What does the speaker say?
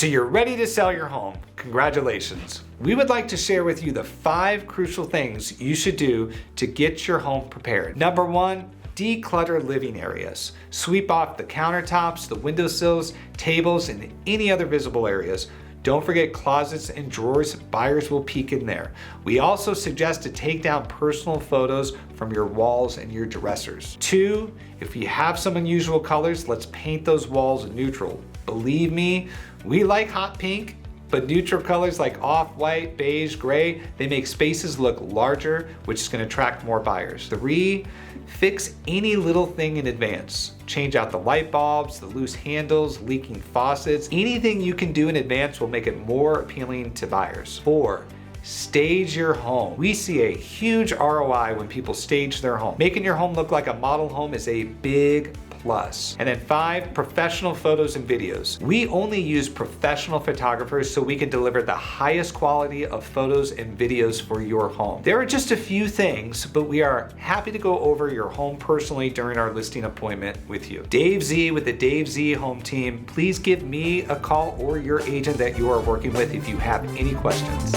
So you're ready to sell your home. Congratulations. We would like to share with you the 5 crucial things you should do to get your home prepared. Number 1, declutter living areas. Sweep off the countertops, the windowsills, tables, and any other visible areas. Don't forget closets and drawers. Buyers will peek in there. We also suggest to take down personal photos from your walls and your dressers. 2, if you have some unusual colors, let's paint those walls neutral. Believe me, we like hot pink, but neutral colors like off-white, beige, gray, they make spaces look larger, which is going to attract more buyers. 3, fix any little thing in advance. Change out the light bulbs, the loose handles, leaking faucets. Anything you can do in advance will make it more appealing to buyers. 4, stage your home. We see a huge ROI when people stage their home. Making your home look like a model home is a big plus. And then 5, professional photos and videos. We only use professional photographers so we can deliver the highest quality of photos and videos for your home. There are just a few things, but we are happy to go over your home personally during our listing appointment with you. Dave Z with the Dave Z Home Team, please give me a call or your agent that you are working with if you have any questions.